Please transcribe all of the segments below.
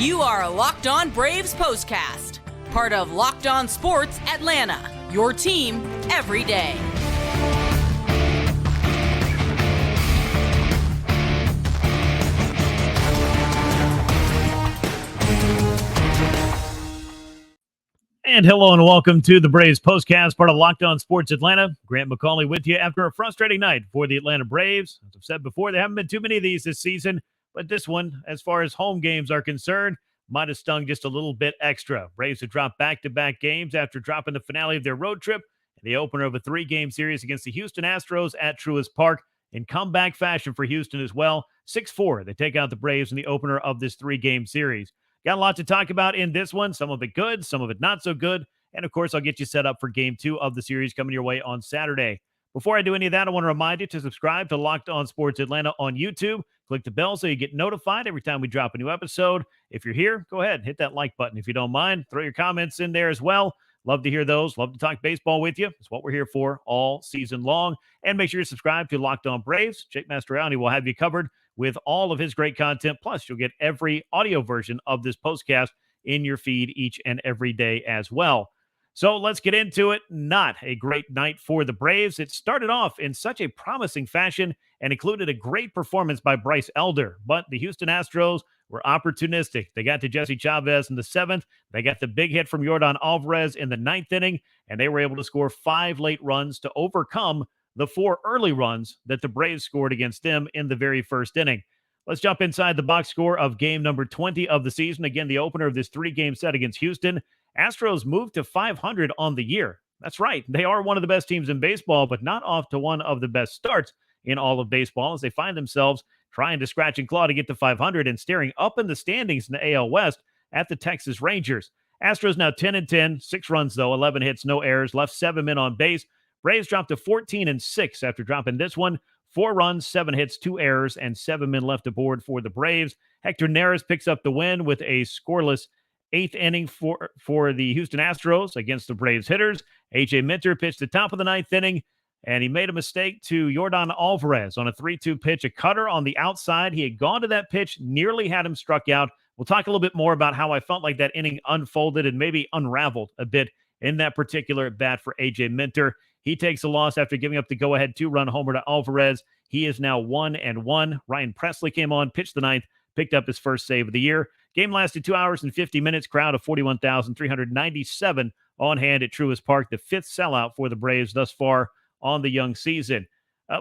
You are Locked On Braves POSTCAST, part of Locked On Sports Atlanta, your team every day. And hello and welcome to the Braves POSTCAST, part of Locked On Sports Atlanta. Grant McAuley with you after a frustrating night for the Atlanta Braves. As I've said before, there haven't been too many of these this season, but this one, as far as home games are concerned, might have stung just a little bit extra. Braves have dropped back-to-back games after dropping the finale of their road trip and the opener of a three-game series against the Houston Astros at Truist Park in comeback fashion for Houston as well. 6-4, they take out the Braves in the opener of this three-game series. Got a lot to talk about in this one, some of it good, some of it not so good, and of course, I'll get you set up for Game 2 of the series coming your way on Saturday. Before I do any of that, I want to remind you to subscribe to Locked On Sports Atlanta on YouTube. Click the bell so you get notified every time we drop a new episode. If you're here, go ahead and hit that like button if you don't mind. Throw your comments in there as well. Love to hear those. Love to talk baseball with you. That's what we're here for all season long. And make sure you subscribe to Locked On Braves. Jake Mastriani will have you covered with all of his great content. Plus, you'll get every audio version of this postcast in your feed each and every day as well. So let's get into it. Not a great night for the Braves. It started off in such a promising fashion and included a great performance by Bryce Elder. But the Houston Astros were opportunistic. They got to Jesse Chavez in the seventh. They got the big hit from Yordan Alvarez in the ninth inning, and they were able to score 5 late runs to overcome the 4 early runs that the Braves scored against them in the very first inning. Let's jump inside the box score of game number 20 of the season. Again, the opener of this 3-game set against Houston. Astros moved to 500 on the year. That's right. They are one of the best teams in baseball, but not off to one of the best starts in all of baseball as they find themselves trying to scratch and claw to get to 500 and staring up in the standings in the AL West at the Texas Rangers. Astros now 10-10, 6 runs though, 11 hits, no errors, left 7 men on base. Braves dropped to 14-6 after dropping this one. 4 runs, 7 hits, 2 errors, and 7 men left aboard for the Braves. Hector Neris picks up the win with a scoreless 8th inning for the Houston Astros against the Braves hitters. A.J. Minter pitched the top of the 9th inning, and he made a mistake to Yordan Alvarez on a 3-2 pitch, a cutter on the outside. He had gone to that pitch, nearly had him struck out. We'll talk a little bit more about how I felt like that inning unfolded and maybe unraveled a bit in that particular at bat for A.J. Minter. He takes a loss after giving up the go-ahead 2-run homer to Alvarez. He is now 1-1. Ryan Presley came on, pitched the 9th, picked up his first save of the year. Game lasted 2 hours and 50 minutes. Crowd of 41,397 on hand at Truist Park. The 5th sellout for the Braves thus far on the young season.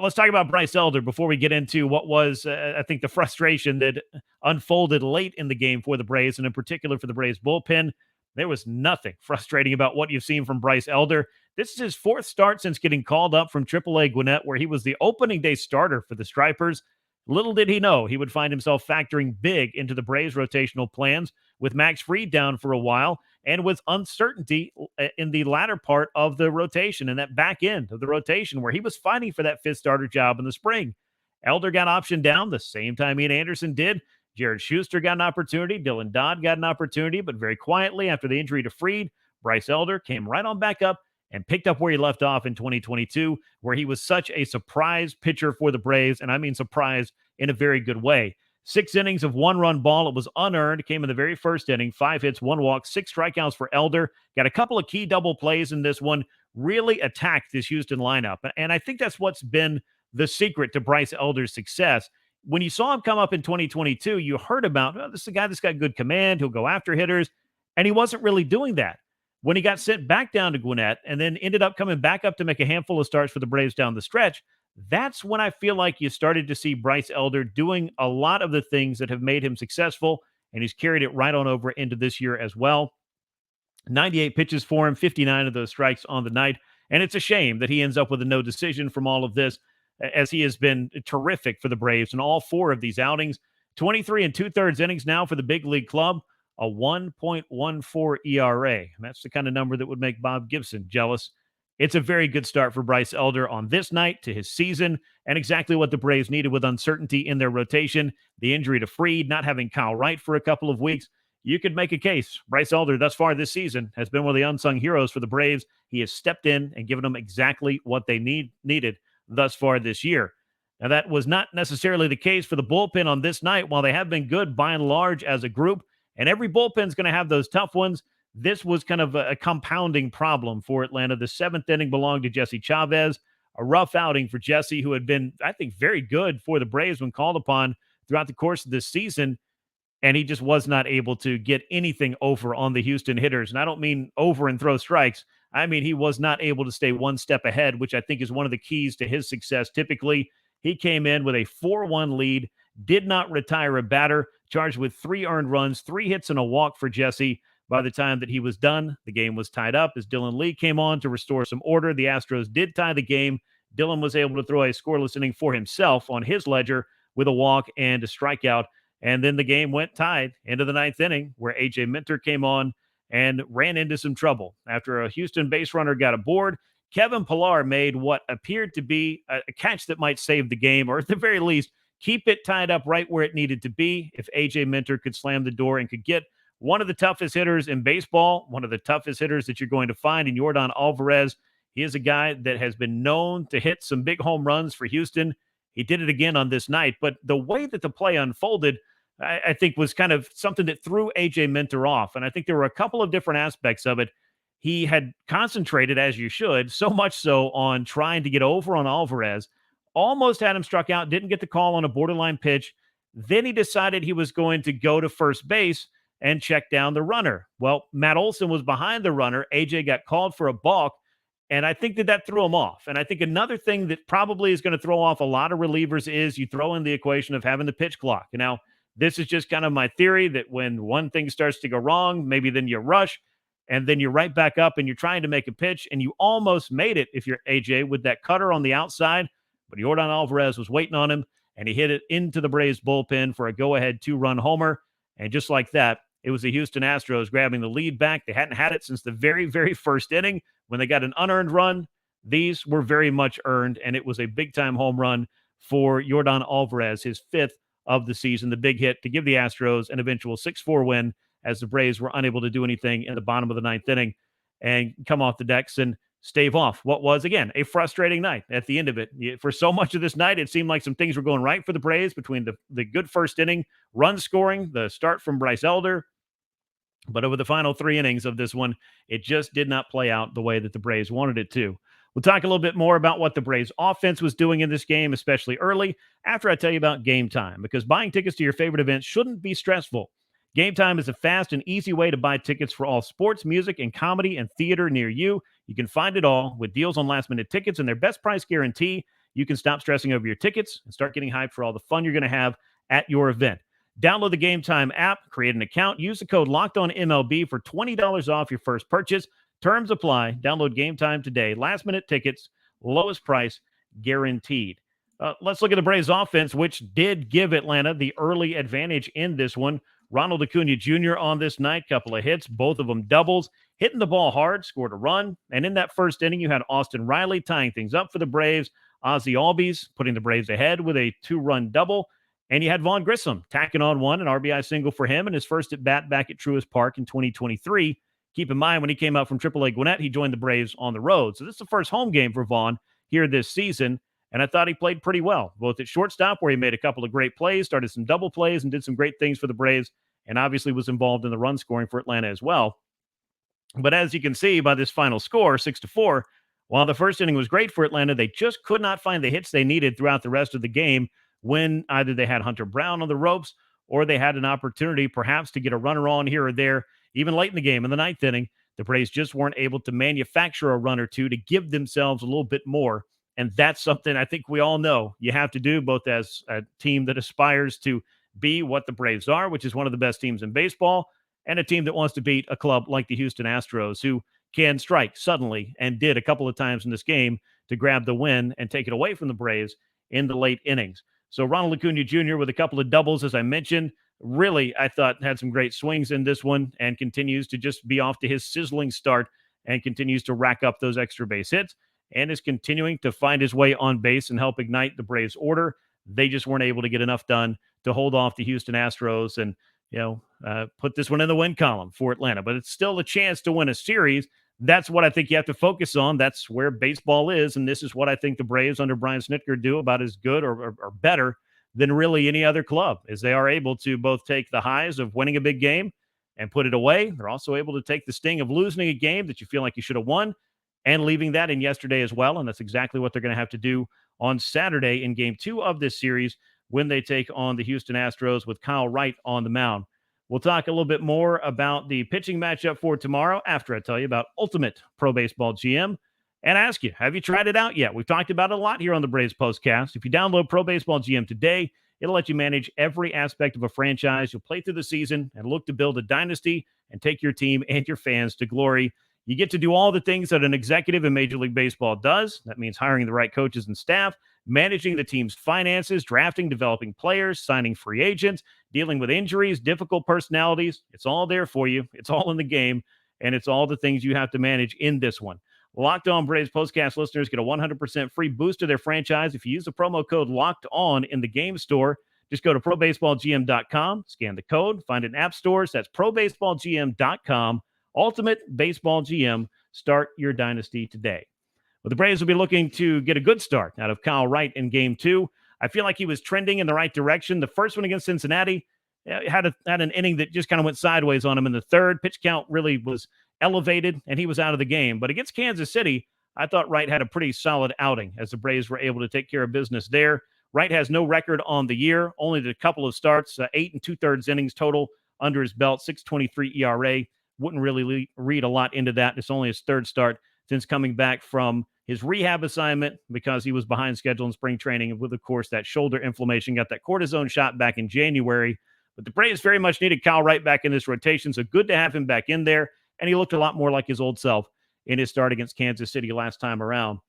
Let's talk about Bryce Elder before we get into what was, I think, the frustration that unfolded late in the game for the Braves, and in particular for the Braves bullpen. There was nothing frustrating about what you've seen from Bryce Elder. This is his 4th start since getting called up from AAA Gwinnett, where he was the opening day starter for the Stripers. Little did he know he would find himself factoring big into the Braves' rotational plans with Max Fried down for a while and with uncertainty in the latter part of the rotation and that back end of the rotation where he was fighting for that 5th starter job in the spring. Elder got optioned down the same time Ian Anderson did. Jared Schuster got an opportunity. Dylan Dodd got an opportunity, but very quietly after the injury to Fried, Bryce Elder came right on back up and picked up where he left off in 2022, where he was such a surprise pitcher for the Braves, and I mean surprise in a very good way. 6 innings of 1-run ball. It was unearned. Came in the very first inning. 5 hits, 1 walk, 6 strikeouts for Elder. Got a couple of key double plays in this one. Really attacked this Houston lineup, and I think that's what's been the secret to Bryce Elder's success. When you saw him come up in 2022, you heard about, this is a guy that's got good command. He'll go after hitters, and he wasn't really doing that. When he got sent back down to Gwinnett and then ended up coming back up to make a handful of starts for the Braves down the stretch, that's when I feel like you started to see Bryce Elder doing a lot of the things that have made him successful, and he's carried it right on over into this year as well. 98 pitches for him, 59 of those strikes on the night, and it's a shame that he ends up with a no decision from all of this, as he has been terrific for the Braves in all 4 of these outings. 23 2/3 innings now for the big league club, a 1.14 ERA. And that's the kind of number that would make Bob Gibson jealous. It's a very good start for Bryce Elder on this night to his season, and exactly what the Braves needed with uncertainty in their rotation. The injury to Fried, not having Kyle Wright for a couple of weeks. You could make a case. Bryce Elder, thus far this season, has been one of the unsung heroes for the Braves. He has stepped in and given them exactly what they needed thus far this year. Now, that was not necessarily the case for the bullpen on this night. While they have been good by and large as a group, And every bullpen's going to have those tough ones. This was kind of a compounding problem for Atlanta. The seventh inning belonged to Jesse Chavez. A rough outing for Jesse, who had been, I think, very good for the Braves when called upon throughout the course of this season. And he just was not able to get anything over on the Houston hitters. And I don't mean over and throw strikes. I mean, he was not able to stay one step ahead, which I think is one of the keys to his success. Typically, he came in with a 4-1 lead, did not retire a batter, charged with 3 earned runs, 3 hits and a walk for Jesse. By the time that he was done, the game was tied up as Dylan Lee came on to restore some order. The Astros did tie the game. Dylan was able to throw a scoreless inning for himself on his ledger with a walk and a strikeout. And then the game went tied into the 9th inning, where A.J. Minter came on and ran into some trouble. After a Houston base runner got aboard, Kevin Pillar made what appeared to be a catch that might save the game, or at the very least, keep it tied up right where it needed to be if A.J. Minter could slam the door and could get one of the toughest hitters in baseball, one of the toughest hitters that you're going to find in Yordan Alvarez. He is a guy that has been known to hit some big home runs for Houston. He did it again on this night, but the way that the play unfolded, I think, was kind of something that threw A.J. Minter off. And I think there were a couple of different aspects of it. He had concentrated, as you should, so much so on trying to get over on Alvarez, almost had him struck out, didn't get the call on a borderline pitch. Then he decided he was going to go to first base and check down the runner. Well, Matt Olson was behind the runner. A.J. got called for a balk. And I think that threw him off. And I think another thing that probably is going to throw off a lot of relievers is you throw in the equation of having the pitch clock. Now, this is just kind of my theory that when one thing starts to go wrong, maybe then you rush and then you're right back up and you're trying to make a pitch and you almost made it if you're AJ with that cutter on the outside. But Yordan Alvarez was waiting on him and he hit it into the Braves bullpen for a go-ahead 2-run homer. And just like that, it was the Houston Astros grabbing the lead back. They hadn't had it since the very, very first inning. When they got an unearned run, these were very much earned, and it was a big-time home run for Yordan Alvarez, his 5th of the season, the big hit to give the Astros an eventual 6-4 win as the Braves were unable to do anything in the bottom of the 9th inning and come off the decks and stave off what was, again, a frustrating night at the end of it. For so much of this night, it seemed like some things were going right for the Braves between the good first inning, run scoring, the start from Bryce Elder. But over the final 3 innings of this one, it just did not play out the way that the Braves wanted it to. We'll talk a little bit more about what the Braves offense was doing in this game, especially early, after I tell you about Game Time, because buying tickets to your favorite events shouldn't be stressful. Game Time is a fast and easy way to buy tickets for all sports, music, and comedy and theater near you. You can find it all with deals on last-minute tickets and their best price guarantee. You can stop stressing over your tickets and start getting hyped for all the fun you're going to have at your event. Download the Game Time app, create an account, use the code LOCKEDONMLB for $20 off your first purchase. Terms apply. Download Game Time today. Last-minute tickets, lowest price guaranteed. Let's look at the Braves offense, which did give Atlanta the early advantage in this one. Ronald Acuna Jr. on this night, couple of hits, both of them doubles, hitting the ball hard, scored a run. And in that first inning, you had Austin Riley tying things up for the Braves. Ozzie Albies putting the Braves ahead with a 2-run double. And you had Vaughn Grissom tacking on one, an RBI single for him, and his first at-bat back at Truist Park in 2023. Keep in mind, when he came out from AAA Gwinnett, he joined the Braves on the road. So this is the first home game for Vaughn here this season, and I thought he played pretty well, both at shortstop, where he made a couple of great plays, started some double plays, and did some great things for the Braves, and obviously was involved in the run scoring for Atlanta as well. But as you can see by this final score, 6-4, while the first inning was great for Atlanta, they just could not find the hits they needed throughout the rest of the game, when either they had Hunter Brown on the ropes or they had an opportunity perhaps to get a runner on here or there. Even late in the game, in the 9th inning, the Braves just weren't able to manufacture a run or two to give themselves a little bit more. And that's something I think we all know you have to do, both as a team that aspires to be what the Braves are, which is one of the best teams in baseball, and a team that wants to beat a club like the Houston Astros, who can strike suddenly and did a couple of times in this game to grab the win and take it away from the Braves in the late innings. So Ronald Acuna Jr. with a couple of doubles, as I mentioned, really, I thought, had some great swings in this one and continues to just be off to his sizzling start and continues to rack up those extra base hits and is continuing to find his way on base and help ignite the Braves' order. They just weren't able to get enough done to hold off the Houston Astros and, put this one in the win column for Atlanta. But it's still a chance to win a series. That's what I think you have to focus on. That's where baseball is, and this is what I think the Braves under Brian Snitker do about as good or better than really any other club, is they are able to both take the highs of winning a big game and put it away. They're also able to take the sting of losing a game that you feel like you should have won and leaving that in yesterday as well. And that's exactly what they're going to have to do on Saturday in game 2 of this series when they take on the Houston Astros with Kyle Wright on the mound. We'll talk a little bit more about the pitching matchup for tomorrow after I tell you about Ultimate Pro Baseball GM and ask you, have you tried it out yet? We've talked about it a lot here on the Braves Postcast. If you download Pro Baseball GM today, it'll let you manage every aspect of a franchise. You'll play through the season and look to build a dynasty and take your team and your fans to glory. You get to do all the things that an executive in Major League Baseball does. That means hiring the right coaches and staff, managing the team's finances, drafting, developing players, signing free agents, dealing with injuries, difficult personalities. It's all there for you. It's all in the game, and it's all the things you have to manage in this one. Locked On Braves Postcast listeners get a 100% free boost to their franchise if you use the promo code Locked On in the game store. Just go to probaseballgm.com, scan the code, find an app stores. That's probaseballgm.com. Ultimate Baseball GM. Start your dynasty today. Well, the Braves will be looking to get a good start out of Kyle Wright in Game 2. I feel like he was trending in the right direction. The first one against Cincinnati had an inning that just kind of went sideways on him in the third. Pitch count really was elevated, and he was out of the game. But against Kansas City, I thought Wright had a pretty solid outing as the Braves were able to take care of business there. Wright has no record on the year, only a couple of starts, 8 2/3 innings total under his belt, 6.23 ERA. Wouldn't really read a lot into that. It's only his third start since coming back from his rehab assignment because he was behind schedule in spring training with, of course, that shoulder inflammation. Got that cortisone shot back in January. But the Braves very much needed Kyle Wright back in this rotation, so good to have him back in there. And he looked a lot more like his old self in his start against Kansas City last time around.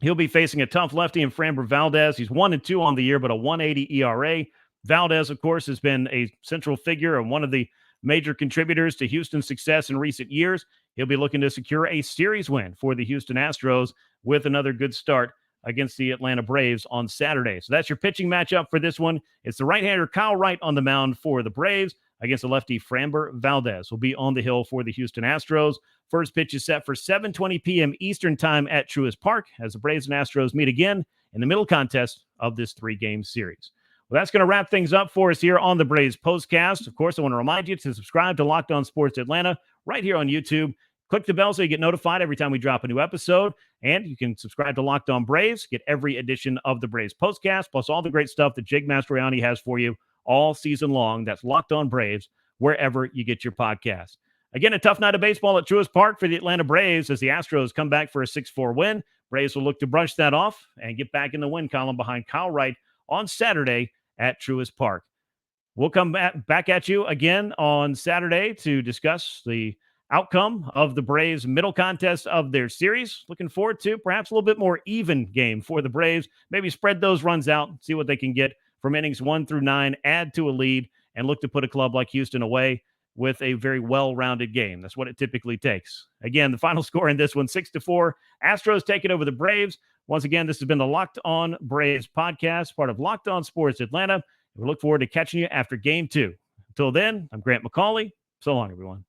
He'll be facing a tough lefty in Framber Valdez. He's 1-2 on the year, but a 1.80 ERA. Valdez, of course, has been a central figure and one of the major contributors to Houston's success in recent years. He'll be looking to secure a series win for the Houston Astros with another good start against the Atlanta Braves on Saturday. So that's your pitching matchup for this one. It's the right-hander Kyle Wright on the mound for the Braves against the lefty Framber Valdez. Will be on the hill for the Houston Astros. First pitch is set for 7:20 p.m. Eastern time at Truist Park as the Braves and Astros meet again in the middle contest of this 3-game series. Well, that's going to wrap things up for us here on the Braves Postcast. Of course, I want to remind you to subscribe to Locked On Sports Atlanta right here on YouTube. Click the bell so you get notified every time we drop a new episode. And you can subscribe to Locked On Braves, get every edition of the Braves Postcast, plus all the great stuff that Jake Mastroianni has for you all season long. That's Locked On Braves, wherever you get your podcast. Again, a tough night of baseball at Truist Park for the Atlanta Braves as the Astros come back for a 6-4 win. Braves will look to brush that off and get back in the win column behind Kyle Wright on Saturday at Truist Park. We'll come back at you again on Saturday to discuss the outcome of the Braves' middle contest of their series. Looking forward to perhaps a little bit more even game for the Braves. Maybe spread those runs out, see what they can get from innings 1 through 9, add to a lead, and look to put a club like Houston away with a very well-rounded game. That's what it typically takes. Again, the final score in this one, 6-4. Astros taking over the Braves. Once again, this has been the Locked On Braves podcast, part of Locked On Sports Atlanta. We look forward to catching you after Game 2. Until then, I'm Grant McAuley. So long, everyone.